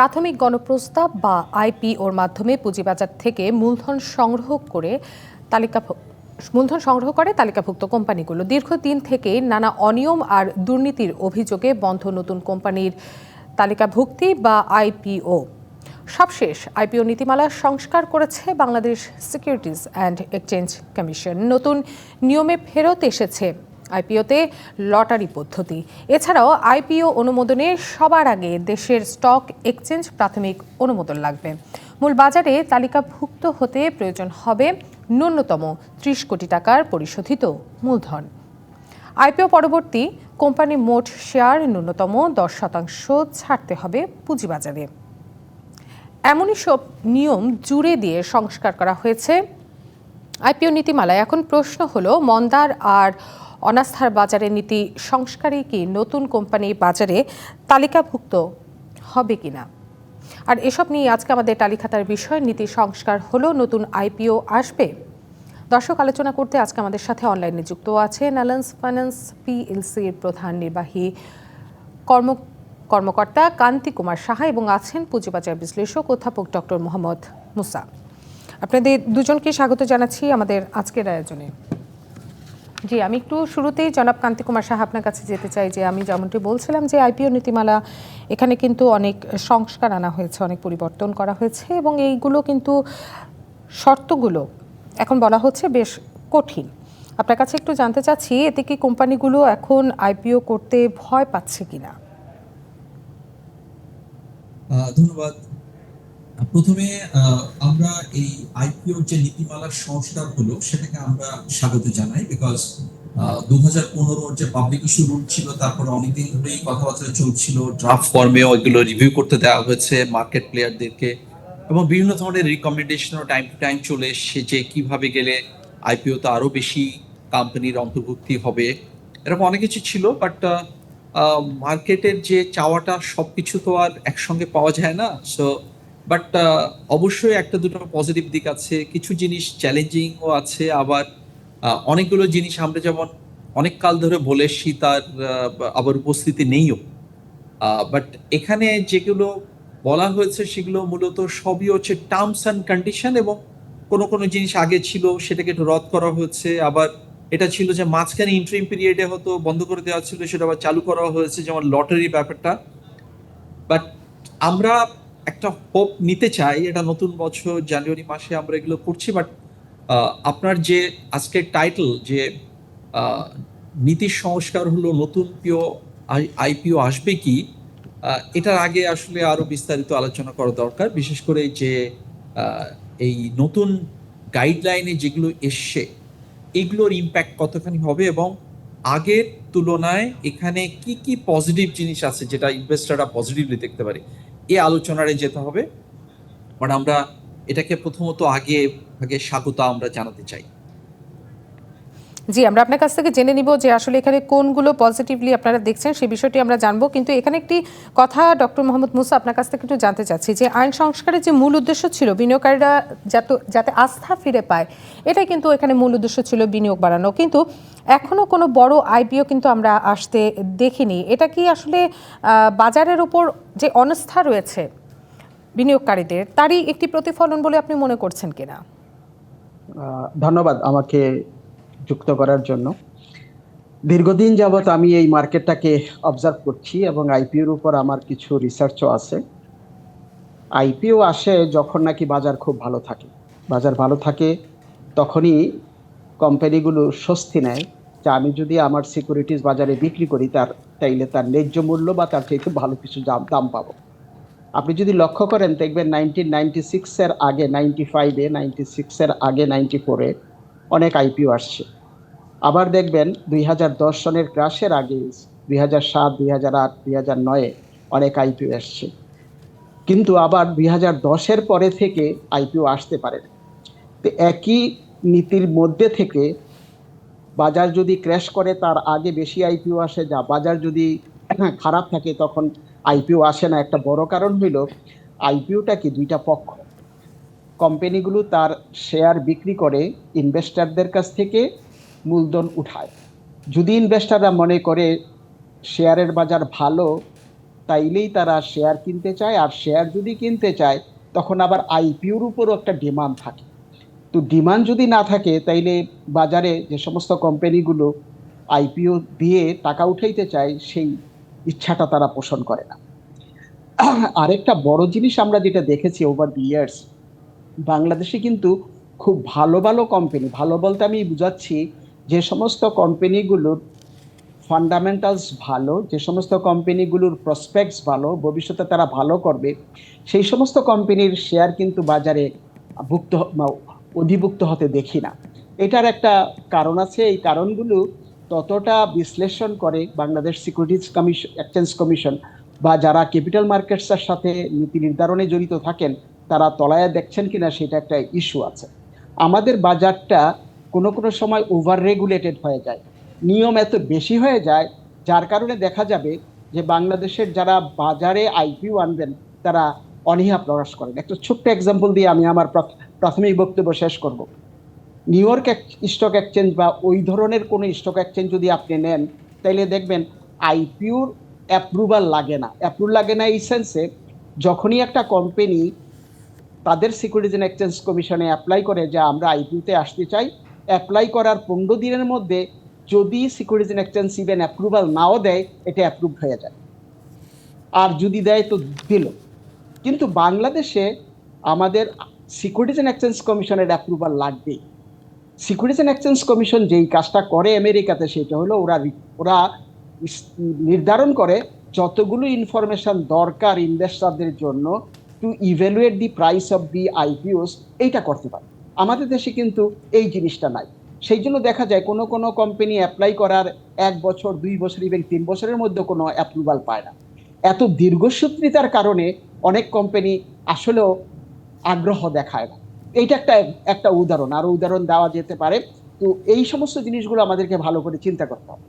প্রাথমিক গণপ্রস্তাব বা আইপিওর মাধ্যমে পুঁজিবাজার থেকে মূলধন সংগ্রহ করে তালিকাভুক্ত কোম্পানিগুলো। দীর্ঘদিন থেকে নানা অনিয়ম আর দুর্নীতির অভিযোগে বন্ধ নতুন কোম্পানির তালিকাভুক্তি বা আইপিও। সবশেষ আইপিও নীতিমালা সংস্কার করেছে Bangladesh securities and exchange commission. নতুন নিয়মে ফেরত এসেছে আইপিওতে লটারি পদ্ধতি। এছাড়াও আইপিও অনুমোদনে সবার আগে দেশের স্টক এক্সচেঞ্জ প্রাথমিক অনুমোদন লাগবে। মূল বাজারে তালিকাভুক্ত হতে প্রয়োজন হবে ন্যূনতম ৩০ কোটি টাকার পরিশোধিত মূলধন। আইপিও পরবর্তী কোম্পানি মোট শেয়ার ন্যূনতম ১০% ছাড়তে হবে পুঁজিবাজারে। এমনই সব নিয়ম জুড়ে দিয়ে সংস্কার করা হয়েছে আইপিও নীতিমালায়। এখন প্রশ্ন হলো, মন্দার আর অনাস্থার বাজারে নীতি সংস্কারে কি নতুন কোম্পানি বাজারে তালিকাভুক্ত হবে কিনা। আর এসব নিয়ে আজকে আমাদের তালিকাতার বিষয়, নীতি সংস্কার হলো নতুন আইপিও আসবে। দর্শক, আলোচনা করতে আজকে আমাদের সাথে অনলাইনে যুক্ত আছে অ্যালায়েন্স ফাইন্যান্স পিএলসির প্রধান নির্বাহী কর্মকর্তা কান্তি কুমার সাহা এবং আছেন পুঁজিবাজার বিশ্লেষক অধ্যাপক ডক্টর মোহাম্মদ মুসা। আপনাদের দুজনকে স্বাগত জানাচ্ছি আমাদের আজকের আয়োজনে। জি, আমি একটু শুরুতেই জনাব কান্তি কুমার সাহা আপনার কাছে যেতে চাই যে আমি যেমনটি বলছিলাম যে আইপিও নীতিমালা এখানে কিন্তু অনেক সংস্কার আনা হয়েছে, অনেক পরিবর্তন করা হয়েছে এবং এইগুলো কিন্তু শর্তগুলো এখন বলা হচ্ছে বেশ কঠিন। আপনার কাছে একটু জানতে চাচ্ছি, এতে কি কোম্পানিগুলো এখন আইপিও করতে ভয় পাচ্ছে কিনা? ধন্যবাদ। প্রথমে আমরা এই আইপিও যে নীতিমালার সংস্কার হলো সেটাকে আমরা স্বাগত জানাই, বিকজ 2015 যে পাবলিক ইস্যু রুল ছিল, তারপর অনেকদিন ধরেই কথাবার্তা চলছিল, ড্রাফট ফর্মেও এগুলো রিভিউ করতে দেওয়া হয়েছে মার্কেট প্লেয়ারদেরকে, এবং বিভিন্ন ধরনের রিকমেন্ডেশনও টাইম টু টাইম চলে এসছে যে কিভাবে গেলে আইপিও তো আরো বেশি কোম্পানির অন্তর্ভুক্তি হবে, এরকম অনেক কিছু ছিল। বাট মার্কেটের যে চাওয়াটা সবকিছু তো আর একসঙ্গে পাওয়া যায় না। সো বাট অবশ্যই একটা দুটো পজিটিভ দিক আছে, কিছু জিনিস চ্যালেঞ্জিংও আছে, আবার অনেকগুলো জিনিস আমরা যেমন অনেক কাল ধরে বলে এসছি তার আবার উপস্থিতি নেইও। বাট এখানে যেগুলো বলা হয়েছে সেগুলো মূলত সবই হচ্ছে টার্মস অ্যান্ড কন্ডিশন, এবং কোনো কোনো জিনিস আগে ছিল সেটাকে একটু রদ করা হয়েছে, আবার এটা ছিল যে মাঝখানে ইন্টারিম পিরিয়ডে হয়তো বন্ধ করে দেওয়া ছিল, সেটা আবার চালু করা হয়েছে, যেমন লটারি ব্যাপারটা। বাট আমরা একটা হোপ নিতে চাই, এটা নতুন বছর জানুয়ারি মাসে আমরা এগুলো করছি। বাট আপনার যে আজকের টাইটেল যে নীতি সংস্কার হলো নতুন আইপিও আসবে কি, এটার আগে আসলে আরো বিস্তারিত আলোচনা করা দরকার, বিশেষ করে যে এই নতুন গাইডলাইনে যেগুলো এসছে এগুলোর ইম্প্যাক্ট কতখানি হবে, এবং আগের তুলনায় এখানে কি কি পজিটিভ জিনিস আছে যেটা ইনভেস্টররা পজিটিভলি দেখতে পারে, এই আলোচনায় যেতে হবে। বাট আমরা এটাকে প্রথমত আগে স্বাগত আমরা জানাতে চাই। জি, আমরা আপনার কাছ থেকে জেনে নিব যে আসলে এখানে কোনগুলো পজিটিভলি আপনারা দেখছেন, সেই বিষয়টি আমরা জানবো। কিন্তু এখানে একটি কথা ডক্টর মোহাম্মদ মুসা আপনার কাছ থেকে একটু জানতে চাচ্ছি যে আইন সংস্কারের যে মূল উদ্দেশ্য ছিল বিনিয়োগকারীরা যাতে আস্থা ফিরে পায়, এটাই কিন্তু এখানে মূল উদ্দেশ্য ছিল, বিনিয়োগ বাড়ানো। কিন্তু এখনও কোনো বড় আইপিও কিন্তু আমরা আসতে দেখিনি। এটা কি আসলে বাজারের উপর যে অনাস্থা রয়েছে বিনিয়োগকারীদের, তারই একটি প্রতিফলন বলে আপনি মনে করছেন কিনা? ধন্যবাদ আমাকে যুক্ত করার জন্য। দীর্ঘদিন যাবত আমি এই মার্কেটটাকে অবজার্ভ করছি এবং আইপিওর উপর আমার কিছু রিসার্চও আছে। আইপিও আসে যখন নাকি বাজার খুব ভালো থাকে। বাজার ভালো থাকে তখনই কোম্পানিগুলো স্বস্তি নেয় যে আমি যদি আমার সিকিউরিটিজ বাজারে বিক্রি করি তাইলে তার ন্যায্য মূল্য বা তার থেকে ভালো কিছু দাম পাবো। আপনি যদি লক্ষ্য করেন দেখবেন 1996 এর আগে, 95-এ, 96 এর আগে, 94-এ অনেক আইপিও আসছে। আবার দেখবেন 2010 সনের ক্রাশের আগে 2007, 2008, 2009-এ অনেক আইপিও আসছে। কিন্তু আবার 2010-এর পরে থেকে আইপিও আসতে পারে না। তো একই নীতির মধ্যে থেকে বাজার যদি ক্র্যাশ করে তার আগে বেশি আইপিও আসে, যা বাজার যদি খারাপ থাকে তখন আইপিও আসে না। একটা বড় কারণ হইল আইপিওটা কি দুইটা পক্ষ, কোম্পানিগুলো তার শেয়ার বিক্রি করে ইনভেস্টরদের কাছ থেকে মূলধন উঠায়। যদি ইনভেস্টররা মনে করে শেয়ারের বাজার ভালো তাইলেই তারা শেয়ার কিনতে চায়, আর শেয়ার যদি কিনতে চায় তখন আবার আইপিওর উপরও একটা ডিমান্ড থাকে। তো ডিমান্ড যদি না থাকে তাইলে বাজারে যে সমস্ত কোম্পানিগুলো আইপিও দিয়ে টাকা উঠাইতে চায় সেই ইচ্ছাটা তারা পোষণ করে না। আরেকটা বড় জিনিস আমরা যেটা দেখেছি ওভার দি ইয়ার্স, বাংলাদেশে কিন্তু খুব ভালো ভালো কোম্পানি, ভালো বলতে আমি বুঝাচ্ছি যে সমস্ত কোম্পানিগুলোর ফান্ডামেন্টালস ভালো, যে সমস্ত কোম্পানিগুলোর প্রসপেক্টস ভালো, ভবিষ্যতে তারা ভালো করবে, সেই সমস্ত কোম্পানির শেয়ার কিন্তু বাজারে ভুক্ত অধিভুক্ত হতে দেখি না। এটার একটা কারণ আছে। এই কারণগুলো ততটা বিশ্লেষণ করে Bangladesh securities commission, exchange commission বা যারা ক্যাপিটাল মার্কেটসের সাথে নীতি নির্ধারণে জড়িত থাকেন তারা তলায় দেখছেন কিনা সেটা একটা ইস্যু আছে। আমাদের বাজারটা কোনো কোনো সময় ওভার রেগুলেটেড হয়ে যায়, নিয়ম এত বেশি হয়ে যায় যার কারণে দেখা যাবে যে বাংলাদেশের যারা বাজারে আইপিও আনবেন তারা অনীহা প্রকাশ করেন। একটা ছোট্ট এক্সাম্পল দিয়ে আমি আমার প্রাথমিক বক্তব্য শেষ করব। নিউ ইয়র্ক স্টক এক্সচেঞ্জ বা ওই ধরনের কোনো স্টক এক্সচেঞ্জ যদি আপনি নেন তাইলে দেখবেন আইপিওর অ্যাপ্রুভাল লাগে না। অ্যাপ্রুভাল লাগে না এই সেন্সে, যখনই একটা কোম্পানি তাদের সিকিউরিটিজ অ্যান্ড এক্সচেঞ্জ কমিশনে অ্যাপ্লাই করে যে আমরা আইপিওতে আসতে চাই, অ্যাপ্লাই করার 15 দিনের মধ্যে যদি securities and exchange even approval নাও দেয় এটা অ্যাপ্রুভ হয়ে যায়, আর যদি দেয় তো দিল। কিন্তু বাংলাদেশে আমাদের সিকিউরিটিজ অ্যান্ড এক্সচেঞ্জ কমিশনের অ্যাপ্রুভাল লাগবে। সিকিউরিটিজ অ্যান্ড এক্সচেঞ্জ কমিশন যেই কাজটা করে আমেরিকাতে সেটা হলো ওরা নির্ধারণ করে যতগুলো ইনফরমেশন দরকার ইনভেস্টরদের জন্য to evaluate the price of the IPOs, এইটা করতে পারে। আমাদের দেশে কিন্তু এই জিনিসটা নাই। সেই জন্য দেখা যায় কোনো কোনো কোম্পানি অ্যাপ্লাই করার 1 বছর 2 বছর ইভেন 3 বছরের মধ্যে কোনো অ্যাপ্রুভাল পায় না। এত দীর্ঘসূত্রিতার কারণে অনেক কোম্পানি আসলেও আগ্রহ দেখায় না। এইটা একটা উদাহরণ, আরো উদাহরণ দেওয়া যেতে পারে। তো এই সমস্ত জিনিসগুলো আমাদেরকে ভালো করে চিন্তা করতে হবে।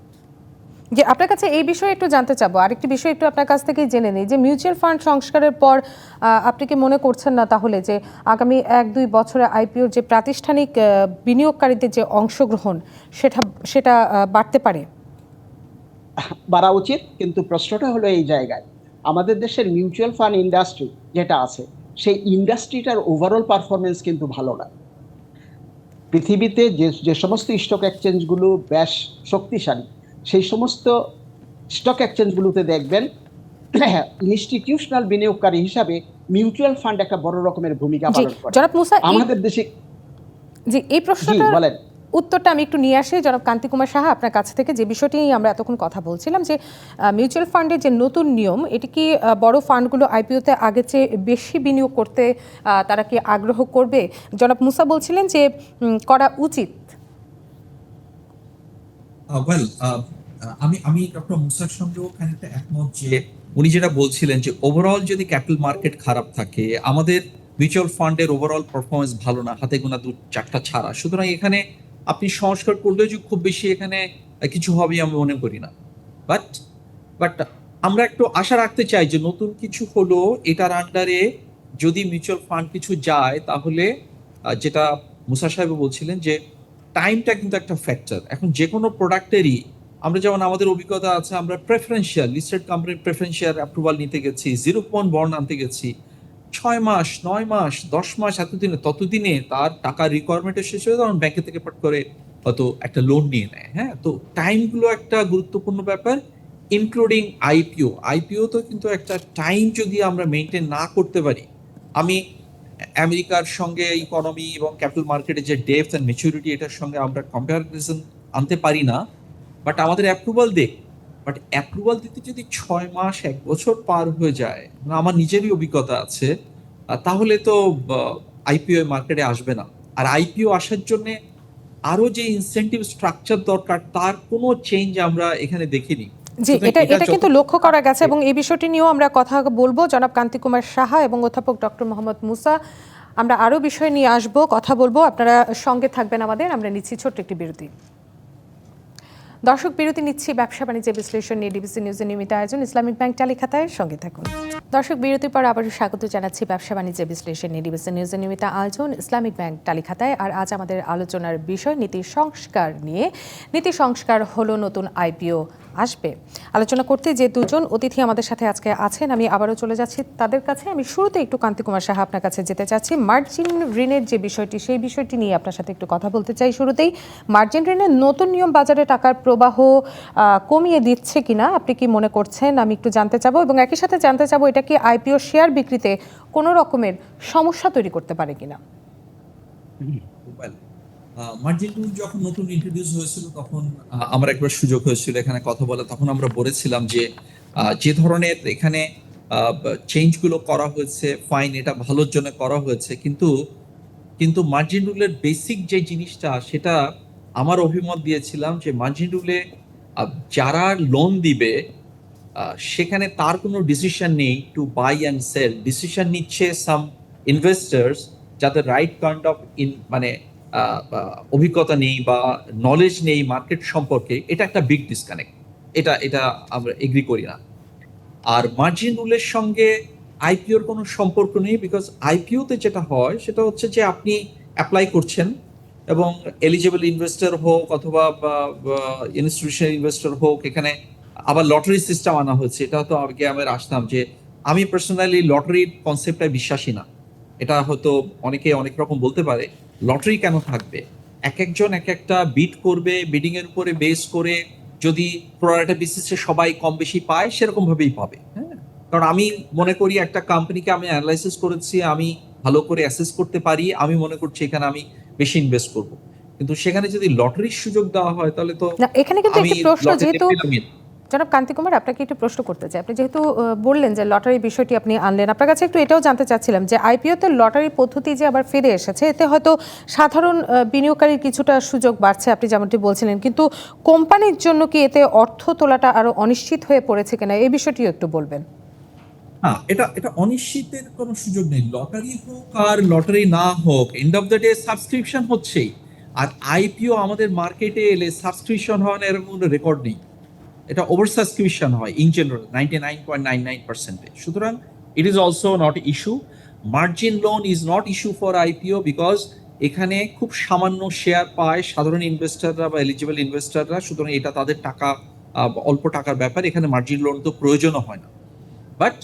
যে আপনার কাছে এই বিষয়ে একটু জানতে চাবো, আরেকটি বিষয় একটু আপনার কাছ থেকেই জেনে নিই যে মিউচুয়াল ফান্ড সংস্কারের পর আপনি কি মনে করছেন না তাহলে যে আগামী 1-2 বছরে আইপিওর যে প্রাতিষ্ঠানিক বিনিয়োগকারীদের যে অংশগ্রহণ সেটা বাড়তে পারে? বাড়া উচিত, কিন্তু প্রশ্নটা হলো এই জায়গায় আমাদের দেশের মিউচুয়াল ফান্ড ইন্ডাস্ট্রি যেটা আছে সেই ইন্ডাস্ট্রিটার ওভারঅল পারফরমেন্স কিন্তু ভালো না। পৃথিবীতে যে সমস্ত স্টক এক্সচেঞ্জগুলো বেশ শক্তিশালী সেই সমস্ত স্টক এক্সচেঞ্জগুলোতে দেখবেন ইনস্টিটিউশনাল বিনিয়োগকারী হিসাবে মিউচুয়াল ফান্ড একটা বড় রকমের ভূমিকা পালন করে। জনাব মুসা, আমাদের দেশে জি এই প্রশ্নটা উত্তরটা আমি একটু নিয়ে আসি জনাব কান্তি কুমার সাহা আপনার কাছ থেকে, যে বিষয়টি আমরা এতক্ষণ কথা বলছিলাম যে মিউচুয়াল ফান্ডের যে নতুন নিয়ম, এটি কি বড় ফান্ডগুলো আইপিওতে আগের চেয়ে বেশি বিনিয়োগ করতে তারা কি আগ্রহ করবে? জনাব মুসা বলছিলেন যে করা উচিত। আমি ডক্টর মুসার সঙ্গেও খানিকটা একমত যে উনি যেটা বলছিলেন যে ওভারঅল যদি ক্যাপিটাল মার্কেট খারাপ থাকে, আমাদের মিউচুয়াল ফান্ডের ওভারঅল পারফরমেন্স ভালো না, হাতে গোনা 2-4টা ছাড়া। সুতরাং এখানে আপনি সংস্কার করলেও যে খুব বেশি এখানে কিছু হবে আমি মনে করি না। বাট আমরা একটু আশা রাখতে চাই যে নতুন কিছু হলো এটার আন্ডারে যদি মিউচুয়াল ফান্ড কিছু যায় তাহলে যেটা মুসা সাহেব বলছিলেন যে টাইমটা কিন্তু একটা ফ্যাক্টর। এখন যে কোনো প্রোডাক্টেরই আমরা যেমন আমাদের অভিজ্ঞতা আছে, আমরা প্রেফারেন্সিয়াল লিস্টেড কোম্পানির প্রেফারেন্সিয়াল অ্যাপ্রুভাল নিতে গেছি, 0 পয়েন্ট বন্ড আনতে গেছি, 6 মাস 9 মাস 10 মাস ততদিনে তার টাকা রিকোয়ারমেন্ট শেষ হয়ে তখন ব্যাংকে থেকে পট করে হয়তো একটা লোন নিয়ে নেয়। হ্যাঁ, তো টাইমগুলো একটা গুরুত্বপূর্ণ ব্যাপার, ইনক্লুডিং আইপিও তো কিন্তু একটা টাইম যদি আমরা মেনটেন না করতে পারি। আমি আমেরিকার সঙ্গে ইকোনমি এবং ক্যাপিটাল মার্কেটের যে ডেপথ এন্ড ম্যাচুরিটি এটার সঙ্গে আমরা কম্পারিজন আনতে পারি না, বাট আমাদের অ্যাপ্রুভাল বাট অ্যাপ্রুভাল দিতে যদি 6 মাস 1 বছর পার হয়ে যায়, আমার নিজেরই অভিজ্ঞতা আছে, তাহলে তো আইপিও মার্কেটে আসবে না। আর আইপিও আসার জন্য আরো যে ইনসেন্টিভ স্ট্রাকচার দরকার তার কোনো চেঞ্জ আমরা এখানে দেখিনি। জি, এটা কিন্তু লক্ষ্য করা গেছে এবং এই বিষয়টি নিয়েও আমরা কথা বলবো জনাব কান্তি কুমার সাহা এবং অধ্যাপক ডক্টর মোহাম্মদ মুসা। আমরা আরো বিষয় নিয়ে আসবো, কথা বলবো, আপনারা সঙ্গে থাকবেন আমাদের। আমরা নিচ্ছি ছোট্ট একটি বিরতি। দর্শক, বিরতি নিচ্ছি। ব্যবসা বাণিজ্য বিশ্লেষণ নিয়ে ডিবিসি নিউজের নিয়মিত আয়োজন ইসলামিক ব্যাংক তালিকাতায়, সঙ্গে থাকুন। দর্শক, বিরতির পর আবারও স্বাগত জানাচ্ছি ব্যবসা বাণিজ্য বিশ্লেষণ নিয়ে ডিবিসি নিউজের নিয়মিত আয়োজন ইসলামিক ব্যাংক তালিকাতায়। আর আজ আমাদের আলোচনার বিষয় নীতি সংস্কার নিয়ে। নীতি সংস্কার হলো নতুন আইপিও আসবে? আলোচনা করতে যে দুজন অতিথি আমাদের সাথে আজকে আছেন, আমি আবারও চলে যাচ্ছি তাদের কাছে। আমি শুরুতে একটু কান্তি কুমার সাহা আপনার কাছে যেতে চাচ্ছি। মার্জিন ঋণের যে বিষয়টি, সেই বিষয়টি নিয়ে আপনার সাথে একটু কথা বলতে চাই শুরুতেই। মার্জিন ঋণের নতুন নিয়ম বাজারে টাকার প্রবাহ কমিয়ে দিচ্ছে কিনা আপনি কি মনে করছেন, আমি একটু জানতে চাবো। এবং একই সাথে জানতে চাবো, এটা কি আইপিও শেয়ার বিক্রিতে কোনো রকমের সমস্যা তৈরি করতে পারে কিনা? মার্জিন রুল যখন নতুন ইন্ট্রোডিউস হয়েছিল তখন আমার একবার সুযোগ হয়েছিল এখানে কথা বলা। তখন আমরা বলেছিলাম যে যে ধরনের এখানে চেঞ্জ গুলো করা হয়েছে, ফাইন, এটা ভালোর জন্য করা হয়েছে, কিন্তু কিন্তু মার্জিন রুলের বেসিক যে জিনিসটা, সেটা আমার অভিমত দিয়েছিলাম যে মার্জিন রুলে যারা লোন দিবে সেখানে তার কোনো ডিসিশন নেই to buy and sell. Decision নিচ্ছে সাম ইনভেস্টার্স যাদের রাইট কাইন্ড অফ মানে অভিজ্ঞতা নেই বা নলেজ নেই মার্কেট সম্পর্কে। এটা একটা বিগ ডিসকানেক্ট, এটা এটা আমরা এগ্রি করি না। আর মার্জিন রুলের সঙ্গে আইপিওর কোনো সম্পর্ক নেই, বিকজ আইপিওতে যেটা হয় সেটা হচ্ছে যে আপনি অ্যাপ্লাই করছেন এবং এলিজিবল ইনভেস্টর হোক অথবা ইনস্টিটিউশনাল ইনভেস্টর হোক, এখানে আবার লটারি সিস্টেম আনা হচ্ছে। এটা তো আগে আমরা আসতাম যে আমি পার্সোনালি লটারির কনসেপ্টটাই বিশ্বাসী না। এটা হয়তো অনেকে অনেক রকম বলতে পারে, লটারি কেন থাকবে? এক একজন এক একটা বিড করবে, বিডিং এর উপরে বেস করে যদি প্রোরাটা বেসিসে সবাই কম বেশি পায় সেরকম ভাবেই পাবে। হ্যাঁ, কারণ আমি মনে করি একটা কোম্পানিকে আমি অ্যানালাইসিস করেছি, আমি ভালো করে অ্যাসেস করতে পারি, আমি মনে করছি এখানে আমি বেশি ইনভেস্ট করব। কিন্তু সেখানে যদি লটারির সুযোগ দেওয়া হয় তাহলে তো না, এখানে কিন্তু আমি একটি প্রশ্ন, লটারিতে যেহেতু পেলামই না। জনাব কান্তি কুমার, আপনাকে একটু প্রশ্ন করতে চাই। আপনি যেহেতু বললেন যে লটারি বিষয়টি আপনি আনলেন, আপনার কাছে একটু এটাও জানতে চাচ্ছিলাম যে আইপিওতে লটারি পদ্ধতি যে আবার ফিরে এসেছে, এতে হয়তো সাধারণ বিনিয়োগকারীর কিছুটা সুযোগ বাড়ছে, আপনি যেমনটি বলছিলেন, কিন্তু কোম্পানির জন্য কি এতে অর্থ তোলাটা আরো অনিশ্চিত হয়ে পড়েছে কিনা, এই বিষয়টিও একটু বলবেন। হ্যাঁ, এটা এটা অনিশ্চিতের কোনো সুযোগ নেই। লটারি হোক আর লটারি না হোক, end of the day subscription হচ্ছেই। আর আইপিও আমাদের মার্কেটে এলে সাবস্ক্রিপশন হয় না এরকম কোনো রেকর্ড নেই। এটা ওভার সাবস্ক্রিপশন হয় ইন জেনারেল 99.99%। সুতরাং it is also not issue. Margin loan is not issue for IPO, because এখানে খুব সামান্য শেয়ার পায় সাধারণ ইনভেস্টাররা বা এলিজিবল ইনভেস্টাররা। সুতরাং এটা তাদের টাকা, অল্প টাকার ব্যাপার, এখানে মার্জিন লোন তো প্রয়োজনও হয় না। বাট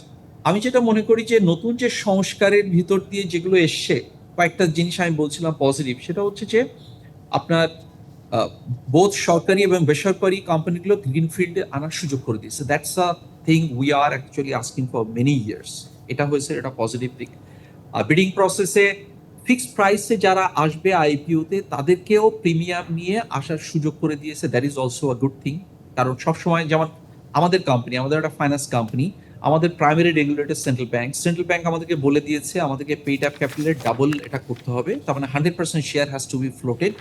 আমি যেটা মনে করি যে নতুন যে সংস্কারের ভিতর দিয়ে যেগুলো এসছে, কয়েকটা জিনিস আমি বলছিলাম পজিটিভ, সেটা হচ্ছে যে আপনার বোধ সরকারি এবং বেসরকারি কোম্পানিগুলো গ্রিনফিল্ডে আনার সুযোগ করে দিয়েছে। That's a thing we are actually asking for many years. এটা হয়েছে, এটা পজিটিভ দিক। বিডিং প্রসেসে ফিক্সড প্রাইসে যারা আসবে আইপিওতে তাদেরকেও প্রিমিয়াম নিয়ে আসার সুযোগ করে দিয়েছে। That is also a good thing. কারণ সবসময় যেমন আমাদের কোম্পানি, আমাদের একটা ফাইন্যান্স কোম্পানি, আমাদের প্রাইমারি রেগুলেটর সেন্ট্রাল ব্যাংক আমাদেরকে বলে দিয়েছে আমাদেরকে পেইড আপ ক্যাপিটালের ডাবল এটা করতে হবে। তার মানে 100% share has to be floated,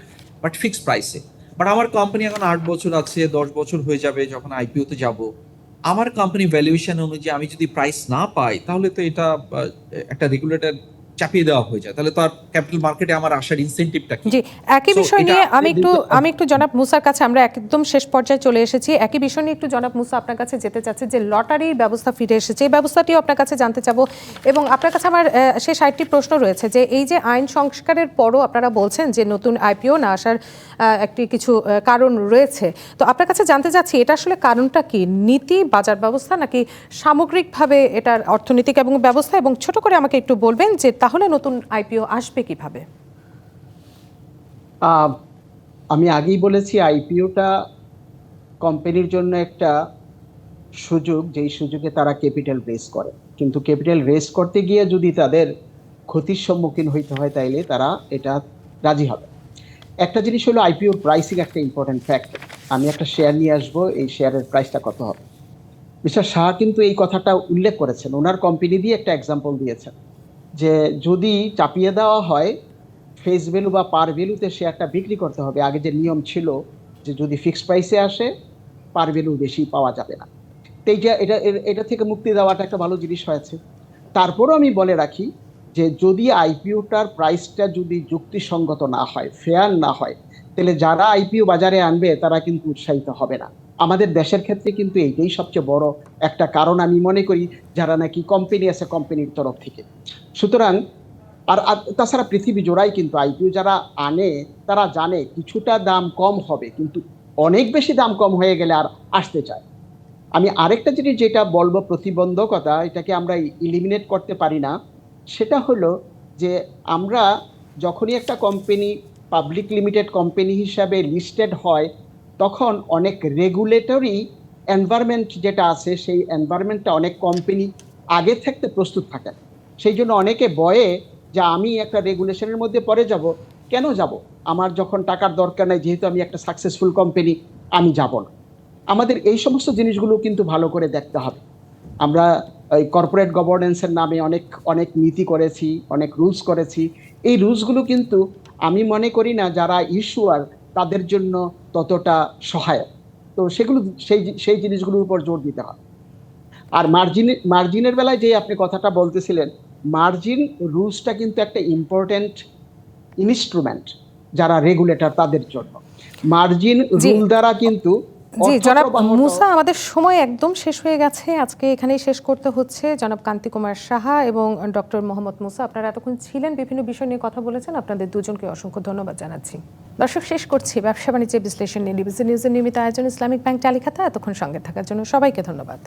but fixed প্রাইসে। বাট আমার কোম্পানি এখন 8 বছর আছে, 10 বছর হয়ে যাবে যখন আইপিওতে যাব। আমার কোম্পানি ভ্যালুয়েশন অনুযায়ী আমি যদি প্রাইস না পাই তাহলে তো এটা একটা রেগুলেটর চাপিয়ে দেওয়া হয়ে যায়, তাহলে তো আর ক্যাপিটাল মার্কেটে আমার আসার ইনসেন্টিভটা কি? জি, একই So, বিষয় এটা নিয়ে আমি আমি একটু জনাব মুসার কাছে, আমরা একদম শেষ পর্যায়ে চলে এসেছি, একই বিষয় নিয়ে একটু জনাব মুসা আপনার কাছে যেতে চাচ্ছে যে লটারির ব্যবস্থা ফিরে এসেছে, এই ব্যবস্থাটিও আপনার কাছে জানতে চাবো। এবং আপনার কাছে আমার শেষ আরেকটি প্রশ্ন রয়েছে যে এই যে আইন সংস্কারের পরও আপনারা বলছেন যে নতুন আইপিও না আসার একটি কিছু কারণ রয়েছে, তো আপনার কাছে জানতে চাচ্ছি এটা আসলে কারণটা কি? নীতি, বাজার ব্যবস্থা, নাকি সামগ্রিকভাবে এটার অর্থনৈতিক এবং ব্যবস্থা? এবং ছোট করে আমাকে একটু বলবেন যে তাহলে নতুন আইপিও আসবে কিভাবে? আমি আগেই বলেছি আইপিওটা কোম্পানির জন্য একটা সুযোগ, যেই সুযোগে তারা ক্যাপিটাল রেজ করে, কিন্তু ক্যাপিটাল রেজ করতে গিয়ে যদি তাদের ক্ষতির সম্মুখীন হইতে হয় তাইলে তারা এটা রাজি হবে। একটা জিনিস হলো আইপিওর প্রাইসিং একটা ইম্পর্টেন্ট ফ্যাক্টর। আমি একটা শেয়ার নিয়ে আসবো, এই শেয়ারের প্রাইসটা কত হবে। মিস্টার শাহ কিন্তু এই কথাটা উল্লেখ করেছেন, ওনার কোম্পানি দিয়ে একটা এক্সাম্পল দিয়েছেন যে যদি চাপিয়ে দেওয়া হয় ফেস ভ্যালু বা পার ভ্যালুতে শেয়ারটা বিক্রি করতে হবে। আগে যে নিয়ম ছিল যে যদি ফিক্সড প্রাইসে আসে পার ভ্যালু বেশি পাওয়া যাবে না, তো এটা থেকে মুক্তি দেওয়াটা একটা ভালো জিনিস হয়েছে। তারপরও আমি বলে রাখি যে যদি আইপিওটার প্রাইসটা যদি যুক্তিসঙ্গত না হয়, ফেয়ার না হয়, তাহলে যারা আইপিও বাজারে আনবে তারা কিন্তু উৎসাহিত হবে না। আমাদের দেশের ক্ষেত্রে কিন্তু এইটাই সবচেয়ে বড় একটা কারণ আমি মনে করি, যারা নাকি কোম্পানি আছে কোম্পানির তরফ থেকে। সুতরাং আর তাছাড়া পৃথিবী জোড়াই কিন্তু আইপিও যারা আনে তারা জানে কিছুটা দাম কম হবে, কিন্তু অনেক বেশি দাম কম হয়ে গেলে আর আসতে চায়। আমি আরেকটা জিনিস যেটা বলবো প্রতিবন্ধকতা, এটাকে আমরা ইলিমিনেট করতে পারি না, সেটা হলো যে আমরা যখনই একটা কোম্পানি পাবলিক লিমিটেড কোম্পানি হিসাবে লিস্টেড হয়, তখন অনেক রেগুলেটরি এনভায়রনমেন্ট যেটা আছে, সেই এনভায়রনমেন্টটা অনেক কোম্পানি আগে থাকতে প্রস্তুত থাকে। সেই জন্য অনেকে বয়ে যে আমি একটা রেগুলেশনের মধ্যে পরে যাব, কেন যাব, আমার যখন টাকার দরকার নাই, যেহেতু আমি একটা সাকসেসফুল কোম্পানি, আমি যাব না। আমাদের এই সমস্ত জিনিসগুলো কিন্তু ভালো করে দেখতে হবে। আমরা এই কর্পোরেট গভর্নেন্সের নামে অনেক অনেক নীতি করেছি, অনেক রুলস করেছি। এই রুলসগুলো কিন্তু আমি মনে করি না যারা ইস্যুয়ার তাদের জন্য ততটা সহায়ক। তো সেগুলো সেই জিনিসগুলোর উপর জোর দিতে হবে। আর মার্জিনের বেলায় যে আপনি কথাটা বলতেছিলেন, মার্জিন রুলসটা কিন্তু একটা ইম্পর্টেন্ট ইনস্ট্রুমেন্ট যারা রেগুলেটর তাদের জন্য। মার্জিন জি। রুল দ্বারা কিন্তু জি অর্থ জনাব প্রবাহটা। মুসা, আমাদের সময় একদম শেষ হয়ে গেছে, আজকে এখানেই শেষ করতে হচ্ছে। জনাব কান্তি কুমার সাহা এবং ডক্টর মোহাম্মদ মুসা, আপনারা এতক্ষণ ছিলেন, বিভিন্ন বিষয় নিয়ে কথা বলেছেন, আপনাদের দুজনকে অসংখ্য ধন্যবাদ জানাচ্ছি। দর্শক, শেষ করছি ব্যবসা বাণিজ্যের বিশ্লেষণ নিয়ে নিউজের নিয়মিত আয়োজন ইসলামিক ব্যাংক টালিখাতা। এতক্ষণ সঙ্গে থাকার জন্য সবাইকে ধন্যবাদ।